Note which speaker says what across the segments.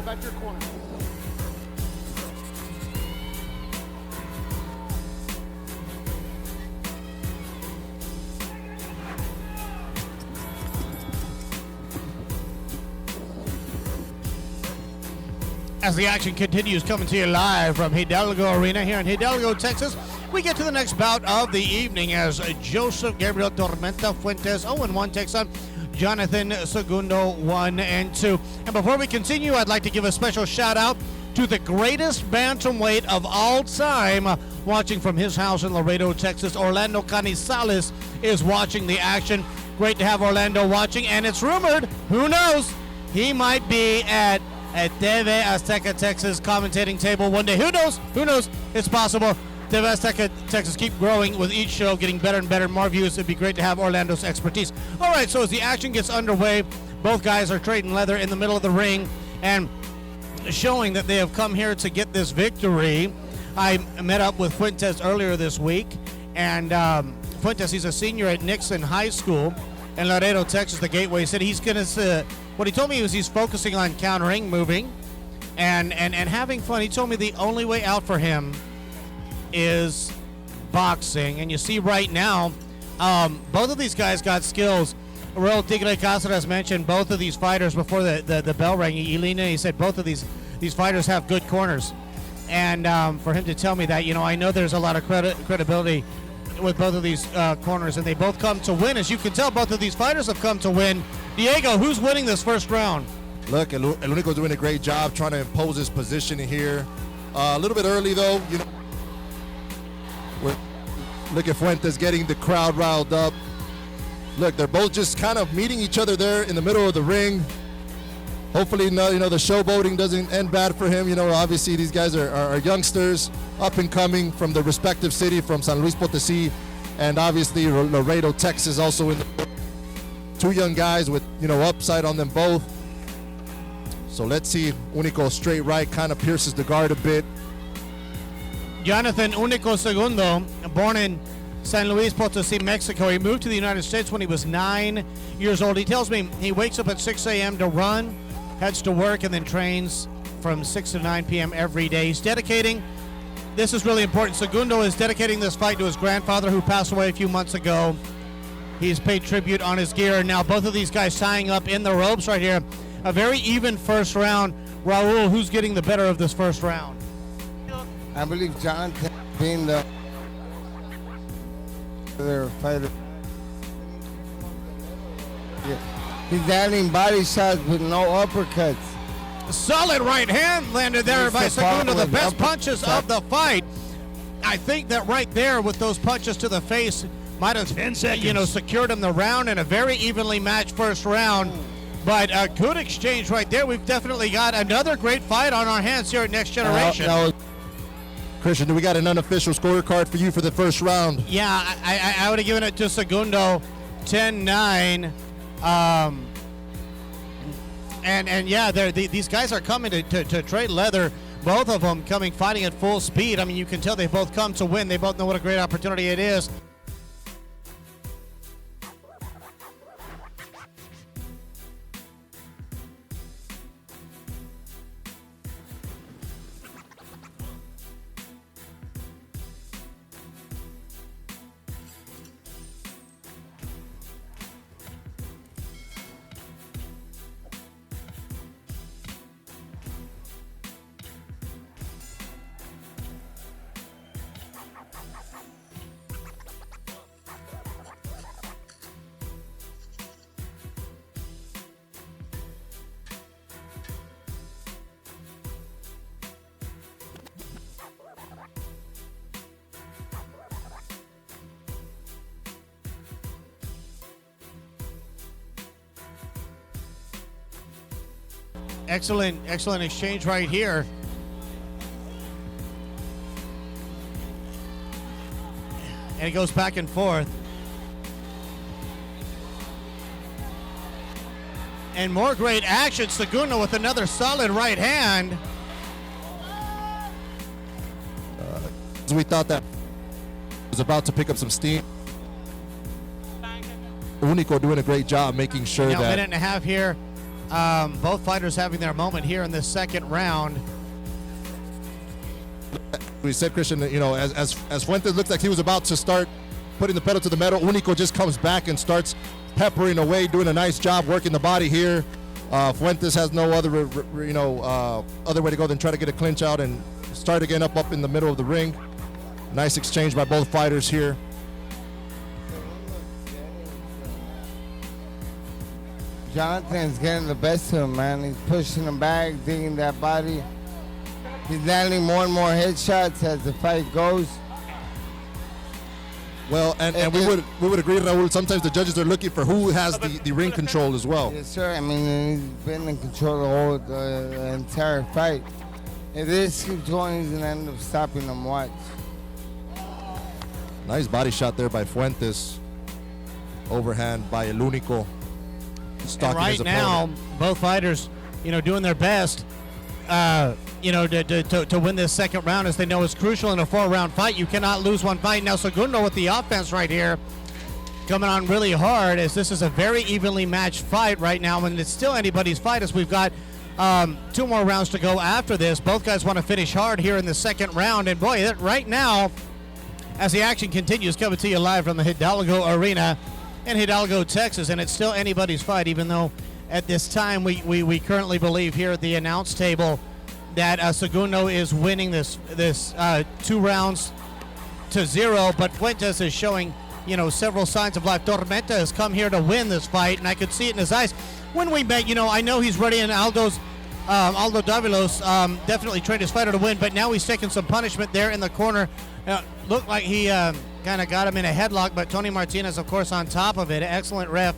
Speaker 1: about your corner.
Speaker 2: As the action continues, coming to you live from Hidalgo Arena here in Hidalgo, Texas, we get to the next bout of the evening as Joseph Gabriel Tormenta Fuentes 0-1 takes on Jonathan Segundo 1-2. And before we continue, I'd like to give a special shout out to the greatest bantamweight of all time, watching from his house in Laredo, Texas. Orlando Canizales is watching the action. Great to have Orlando watching, and it's rumored, who knows, he might be at TV Azteca, Texas commentating table one day. Who knows? Who knows? It's possible. TV Azteca, Texas keep growing with each show, getting better and better, more views. It'd be great to have Orlando's expertise. All right, so as the action gets underway, both guys are trading leather in the middle of the ring and showing that they have come here to get this victory. I met up with Fuentes earlier this week, and Fuentes, he's a senior at Nixon High School in Laredo, Texas, the Gateway City. He's going to, what he told me was he's focusing on countering, moving, and having fun. He told me the only way out for him is boxing. And you see right now, both of these guys got skills. Real Tigre Cáceres mentioned both of these fighters before the bell rang. He said both of these fighters have good corners. And for him to tell me that, you know, I know there's a lot of credibility with both of these corners, and they both come to win. As you can tell, both of these fighters have come to win. Diego, who's winning this first round?
Speaker 3: Look, El Unico doing a great job trying to impose his position here. A little bit early, though. You know, look at Fuentes getting the crowd riled up. Look, they're both just kind of meeting each other there in the middle of the ring. Hopefully, no, you know, the showboating doesn't end bad for him. You know, obviously these guys are youngsters, up and coming from the respective city, from San Luis Potosí, and obviously Laredo, Texas, also in the two young guys with, you know, upside on them both. So let's see. Unico straight right kind of pierces the guard a bit.
Speaker 2: Jonathan Unico Segundo, born in San Luis Potosí, Mexico. He moved to the United States when he was 9 years old. He tells me he wakes up at 6 a.m. to run, heads to work, and then trains from 6 to 9 p.m. every day. He's dedicating, this is really important, Segundo is dedicating this fight to his grandfather who passed away a few months ago. He's paid tribute on his gear. Now both of these guys tying up in the ropes right here. A very even first round. Raul, who's getting the better of this first round?
Speaker 4: I believe John being the other fighter. Yeah. He's adding body shots with no uppercuts.
Speaker 2: Solid right hand landed there by Segundo, the best punches of the fight. I think that right there with those punches to the face might have,
Speaker 1: 10 seconds,
Speaker 2: you know, secured him the round in a very evenly matched first round. But a good exchange right there. We've definitely got another great fight on our hands here at Next Generation.
Speaker 3: Christian, do we got an unofficial scorecard for you for the first round?
Speaker 2: Yeah, I would have given it to Segundo, 10-9. And yeah, these guys are coming to trade leather. Both of them fighting at full speed. I mean, you can tell they both come to win. They both know what a great opportunity it is. Excellent exchange right here. And it goes back and forth. And more great action. Segundo with another solid right hand.
Speaker 3: We thought that was about to pick up some steam. Unico doing a great job making sure
Speaker 2: Now,
Speaker 3: that...
Speaker 2: a minute and a half here Both fighters having their moment here in this second round.
Speaker 3: We said, Christian, you know, as Fuentes looks like he was about to start putting the pedal to the metal, Unico just comes back and starts peppering away, doing a nice job working the body here. Fuentes has no other, other way to go than try to get a clinch out and start again up in the middle of the ring. Nice exchange by both fighters here.
Speaker 4: Jonathan's getting the best of him, man. He's pushing him back, digging that body. He's landing more and more headshots as the fight goes.
Speaker 3: Well, and we would agree, Raul, sometimes the judges are looking for who has the ring control as well.
Speaker 4: Yes, sir. I mean, he's been in control the entire fight. If this keeps going, he's going to end up stopping him. Watch.
Speaker 3: Nice body shot there by Fuentes. Overhand by El Unico.
Speaker 2: And right now, both fighters, doing their best, to win this second round, as they know it's crucial in a 4-round fight. You cannot lose one fight. Now Segundo with the offense right here, coming on really hard, as this is a very evenly matched fight right now, and it's still anybody's fight, as we've got 2 more rounds to go after this. Both guys want to finish hard here in the second round, and boy, right now, as the action continues, coming to you live from the Hidalgo Arena in Hidalgo, Texas, and it's still anybody's fight, even though at this time we currently believe here at the announce table that Segundo is winning this 2 rounds to 0, but Fuentes is showing several signs of life. Tormenta has come here to win this fight, and I could see it in his eyes when we met. I know he's ready, and Aldo Davilos definitely trained his fighter to win, but now he's taking some punishment there in the corner. Looked like he kind of got him in a headlock, but Tony Martinez, of course, on top of it. Excellent ref,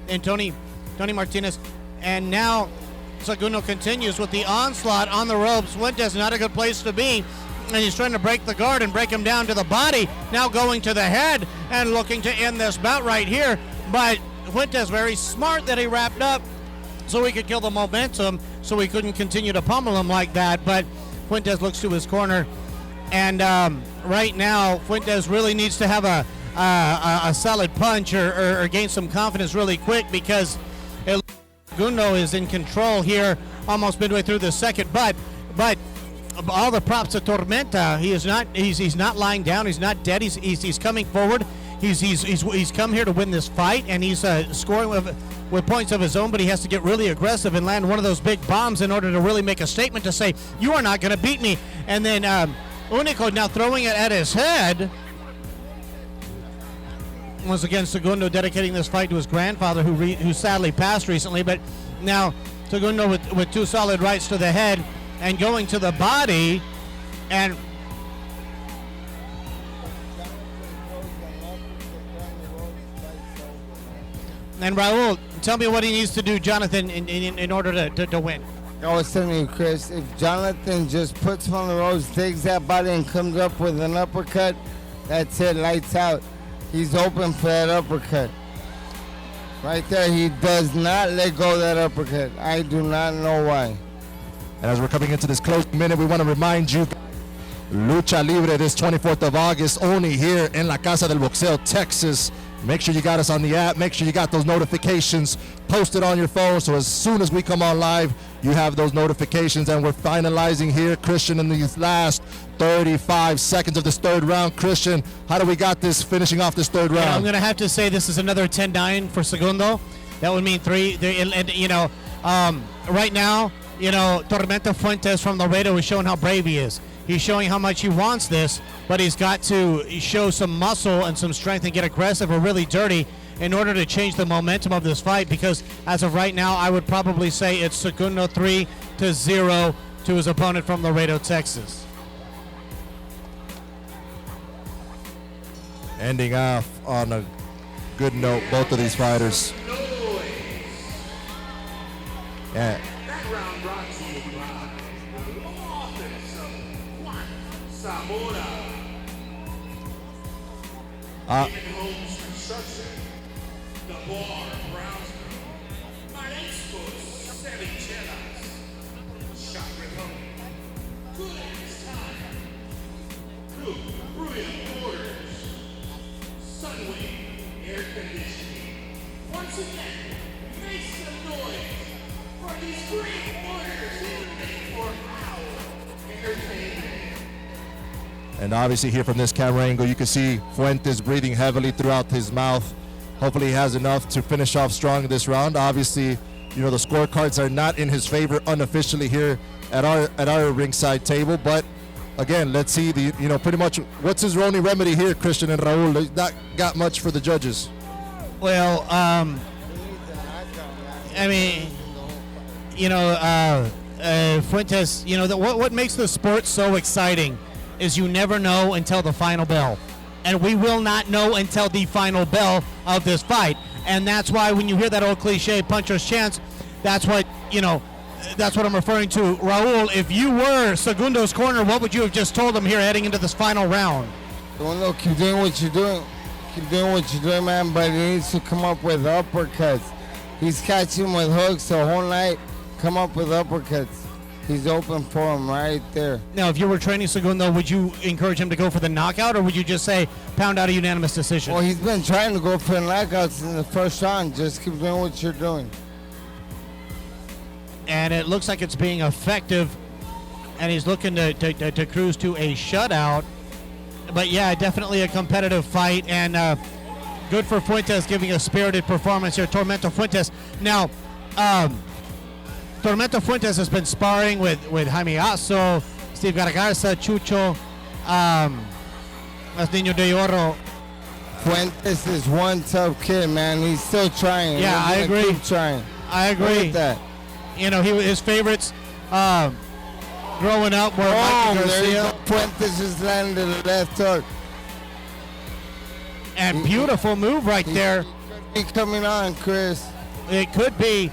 Speaker 2: and Tony Martinez. And now Segundo continues with the onslaught on the ropes. Fuentes, not a good place to be, and he's trying to break the guard and break him down to the body. Now going to the head and looking to end this bout right here. But Fuentes, very smart that he wrapped up so he could kill the momentum, so he couldn't continue to pummel him like that. But Fuentes looks to his corner, and right now Fuentes really needs to have a solid punch or gain some confidence really quick, because Segundo is in control here almost midway through the second. But all the props to Tormenta. He's not lying down. He's not dead. He's coming forward. He's come here to win this fight, and he's scoring with points of his own, but he has to get really aggressive and land one of those big bombs in order to really make a statement to say, you are not going to beat me. And then Unico now throwing it at his head. Once again, Segundo dedicating this fight to his grandfather, who sadly passed recently, but now Segundo with 2 solid rights to the head and going to the body. And Raul, tell me what he needs to do, Jonathan, in order to win.
Speaker 4: I was telling you, Chris, if Jonathan just puts him on the ropes, takes that body and comes up with an uppercut, that's it, lights out. He's open for that uppercut. Right there, he does not let go of that uppercut. I do not know why.
Speaker 3: And as we're coming into this closing minute, we want to remind you, Lucha Libre this 24th of August, only here in La Casa del Boxeo, Texas. Make sure you got us on the app. Make sure you got those notifications posted on your phone, so as soon as we come on live, you have those notifications. And we're finalizing here, Christian, in these last 35 seconds of this 3rd round. Christian, how do we got this finishing off this 3rd round?
Speaker 2: Yeah, I'm going to have to say this is another 10-9 for Segundo. That would mean 3. Right now, Tormenta Fuentes from Laredo is showing how brave he is. He's showing how much he wants this, but he's got to show some muscle and some strength and get aggressive or really dirty in order to change the momentum of this fight, because as of right now, I would probably say it's Segundo 3-0 to his opponent from Laredo, Texas.
Speaker 3: Ending off on a good note, both of these fighters. Yeah.
Speaker 1: Homes Construction, The Bar, Brownsville, Mariscos, Cevichelas, Shop Republic, Good Ass Time, Group, Brilliant Motors, Sunway, Air Conditioning. Once again, make some noise these great warriors who were made for our entertainment.
Speaker 3: And obviously here from this camera angle, you can see Fuentes breathing heavily throughout his mouth. Hopefully he has enough to finish off strong this round. Obviously, you know, the scorecards are not in his favor unofficially here at our ringside table. But again, let's see pretty much what's his only remedy here, Christian and Raul. There's not got much for the judges.
Speaker 2: Well, I mean, Fuentes, what makes the sport so exciting is you never know until the final bell. And we will not know until the final bell of this fight. And that's why when you hear that old cliche, puncher's chance, that's what I'm referring to. Raul, if you were Segundo's corner, what would you have just told him here heading into this final round?
Speaker 4: Well, keep doing what you're doing. Keep doing what you're doing, man, but he needs to come up with uppercuts. He's catching with hooks the whole night. Come up with uppercuts. He's open for him right there.
Speaker 2: Now, if you were training Segundo, would you encourage him to go for the knockout, or would you just say pound out a unanimous decision?
Speaker 4: Well, he's been trying to go for knockouts in the first round. Just keep doing what you're doing.
Speaker 2: And it looks like it's being effective, and he's looking to cruise to a shutout. But yeah, definitely a competitive fight, and good for Fuentes giving a spirited performance here. Tormenta Fuentes. Now, Tormenta Fuentes has been sparring with Jaime Asso, Steve Gargarza, Chucho, Las Niño de Oro.
Speaker 4: Fuentes is one tough kid, man. He's still trying.
Speaker 2: Yeah, I agree.
Speaker 4: Keep trying.
Speaker 2: I agree.
Speaker 4: Look at that.
Speaker 2: His favorites growing up were Mikey
Speaker 4: There you
Speaker 2: Garcia.
Speaker 4: go. Fuentes just landed a left hook.
Speaker 2: And beautiful move right there.
Speaker 4: He's coming on, Chris.
Speaker 2: It could be.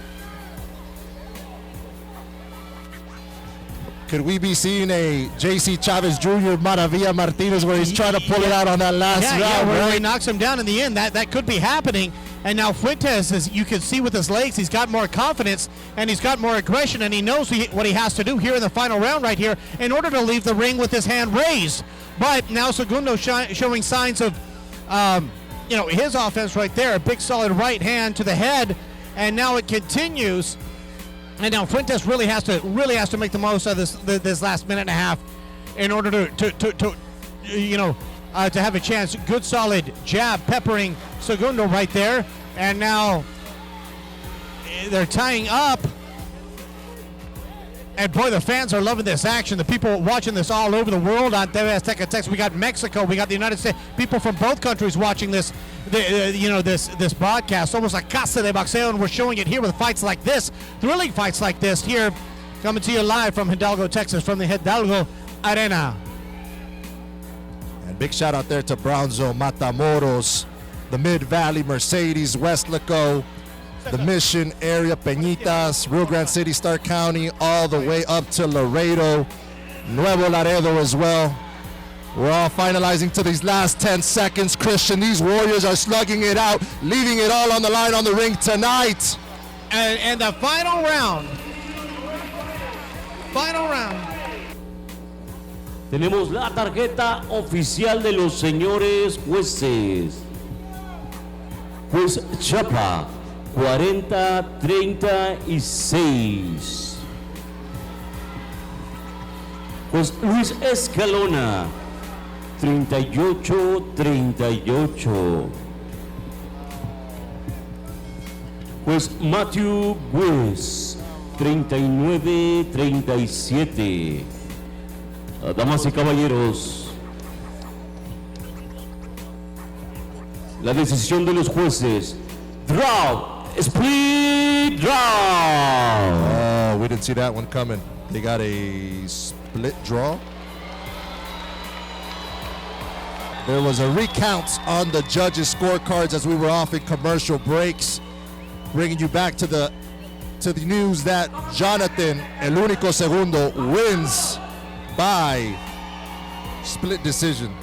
Speaker 3: Could we be seeing a J.C. Chavez Jr. Maravilla Martinez where he's trying to pull it out on that last round?
Speaker 2: Where
Speaker 3: Right?
Speaker 2: he knocks him down in the end. That could be happening. And now Fuentes, as you can see with his legs, he's got more confidence and he's got more aggression, and he knows what he has to do here in the final round right here in order to leave the ring with his hand raised. But now Segundo showing signs of, his offense right there, a big solid right hand to the head, and now it continues. And now Fuentes really has to make the most of this last minute and a half in order to have a chance. Good solid jab peppering Segundo right there, and now they're tying up. And boy, the fans are loving this action. The people watching this all over the world on TV Azteca Texas. We got Mexico, we got the United States. People from both countries watching this, this broadcast. Almost like Casa de Boxeo, and we're showing it here with fights like this, thrilling fights like this here, coming to you live from Hidalgo, Texas, from the Hidalgo Arena.
Speaker 3: And big shout out there to Brownzo, Matamoros, the Mid-Valley, Mercedes, Westlaco, the Mission area, Peñitas, Rio Grande City, Stark County, all the way up to Laredo, Nuevo Laredo as well. We're all finalizing to these last 10 seconds. Christian, these Warriors are slugging it out, leaving it all on the line on the ring tonight.
Speaker 2: And the final round.
Speaker 5: Tenemos la tarjeta oficial de los señores jueces. Juez Chapa, 40-36. Juez Luis Escalona, 38-38. Juez Matthew Bues, 39-37. Damas y caballeros, la decisión de los jueces. Draw, split draw.
Speaker 3: Oh, we didn't see that one coming. They got a split draw. There was a recount on the judges' scorecards as we were off in commercial breaks, bringing you back to the news that Jonathan El Unico Segundo wins by split decision.